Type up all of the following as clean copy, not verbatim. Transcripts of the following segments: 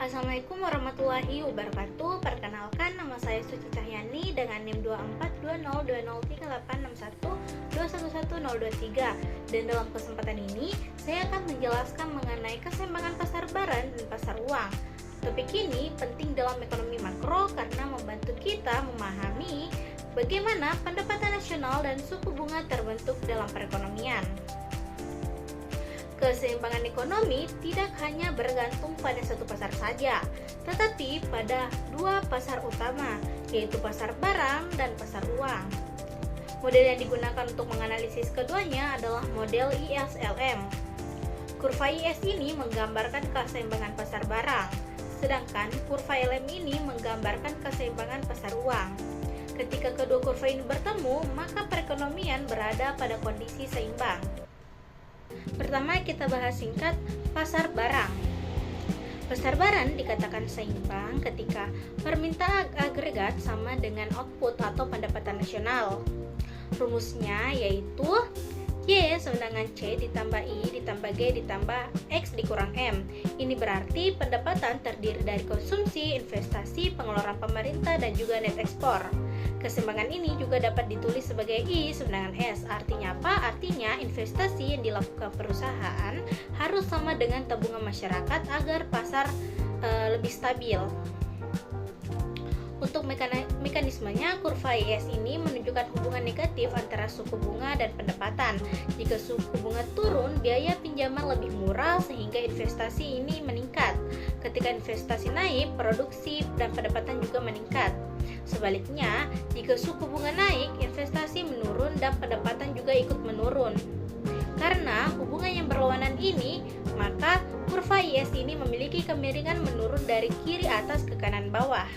Assalamualaikum warahmatullahi wabarakatuh. Perkenalkan, nama saya Suci Cahyani dengan NIM 2420203861211023. Dan dalam kesempatan ini, saya akan menjelaskan mengenai keseimbangan pasar barang dan pasar uang. Topik ini penting dalam ekonomi makro karena membantu kita memahami bagaimana pendapatan nasional dan suku bunga terbentuk dalam perekonomian. Keseimbangan ekonomi tidak hanya bergantung pada satu pasar saja, tetapi pada dua pasar utama, yaitu pasar barang dan pasar uang. Model yang digunakan untuk menganalisis keduanya adalah model ISLM. Kurva IS ini menggambarkan keseimbangan pasar barang, sedangkan kurva LM ini menggambarkan keseimbangan pasar uang. Ketika kedua kurva ini bertemu, maka perekonomian berada pada kondisi seimbang. Pertama, kita bahas singkat pasar barang. Pasar barang dikatakan seimbang ketika permintaan agregat sama dengan output atau pendapatan nasional. Rumusnya yaitu Y sama dengan C ditambah I ditambah G ditambah X dikurang M. Ini berarti pendapatan terdiri dari konsumsi, investasi, pengeluaran pemerintah, dan juga net ekspor. Keseimbangan ini juga dapat ditulis sebagai I sama dengan S. Artinya apa? Artinya investasi yang dilakukan perusahaan harus sama dengan tabungan masyarakat agar pasar lebih stabil. Untuk mekanismenya, kurva IS ini menunjukkan hubungan negatif antara suku bunga dan pendapatan. Jika suku bunga turun, biaya pinjaman lebih murah sehingga investasi ini meningkat. Ketika investasi naik, produksi dan pendapatan juga meningkat. Sebaliknya, jika suku bunga naik, investasi menurun dan pendapatan juga ikut menurun. Karena hubungan yang berlawanan ini, maka kurva IS ini memiliki kemiringan menurun dari kiri atas ke kanan bawah.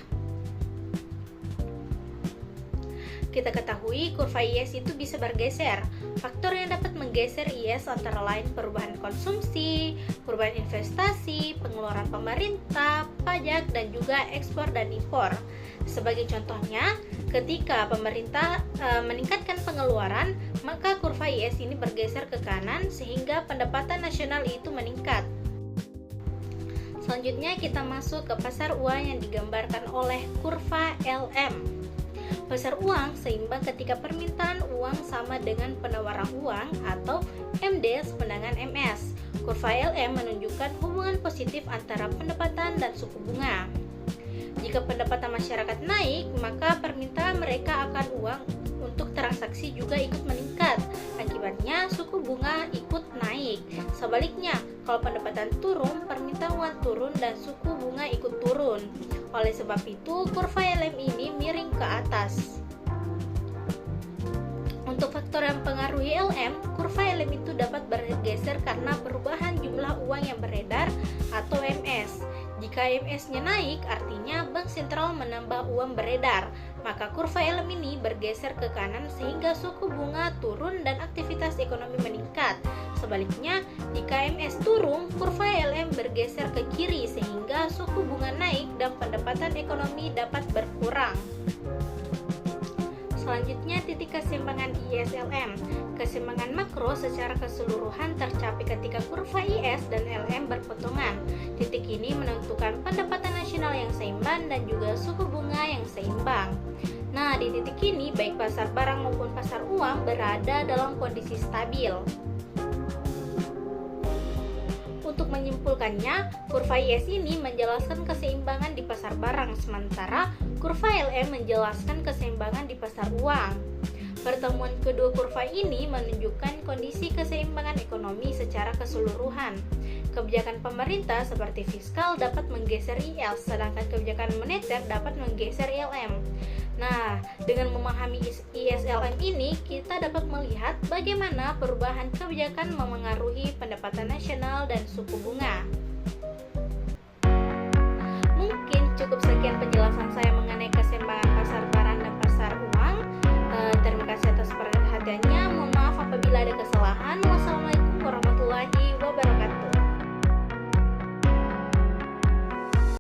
Kita ketahui kurva IS itu bisa bergeser. Faktor yang dapat menggeser IS antara lain perubahan konsumsi, perubahan investasi, pengeluaran pemerintah, pajak, dan juga ekspor dan impor. Sebagai contohnya, ketika pemerintah meningkatkan pengeluaran, maka kurva IS ini bergeser ke kanan sehingga pendapatan nasional itu meningkat. Selanjutnya kita masuk ke pasar uang yang digambarkan oleh kurva LM. Pasar uang seimbang ketika permintaan uang sama dengan penawaran uang atau MD sama dengan MS. Kurva LM menunjukkan hubungan positif antara pendapatan dan suku bunga. Jika pendapatan masyarakat naik, maka permintaan mereka akan uang untuk transaksi juga ikut meningkat. Akibatnya, suku bunga ikut naik. Sebaliknya, kalau pendapatan turun, permintaan uang turun dan suku bunga ikut turun. Oleh sebab itu, kurva LM ini miring ke atas. Untuk faktor yang mempengaruhi LM, kurva LM itu dapat bergeser karena perubahan jumlah uang yang beredar atau MS. Jika MS-nya naik, artinya bank sentral menambah uang beredar, maka kurva LM ini bergeser ke kanan sehingga suku bunga turun dan aktivitas ekonomi meningkat. Sebaliknya, jika MS turun, kurva LM bergeser ke kiri sehingga suku bunga naik dan pendapatan ekonomi dapat berkurang. Selanjutnya, titik keseimbangan ISLM. Keseimbangan makro secara keseluruhan tercapai ketika kurva IS dan LM berpotongan. Titik ini menentukan pendapatan nasional yang seimbang dan juga suku bunga yang seimbang. Nah, di titik ini baik pasar barang maupun pasar uang berada dalam kondisi stabil. Untuk menyimpulkannya, kurva IS ini menjelaskan keseimbangan di pasar barang, sementara kurva LM menjelaskan keseimbangan di pasar uang. Pertemuan kedua kurva ini menunjukkan kondisi keseimbangan ekonomi secara keseluruhan. Kebijakan pemerintah seperti fiskal dapat menggeser IS, sedangkan kebijakan moneter dapat menggeser LM. Nah, dengan memahami ISLM ini, kita dapat melihat bagaimana perubahan kebijakan memengaruhi pendapatan nasional dan suku bunga. Mungkin cukup sekian penjelasan saya mengenai keseimbangan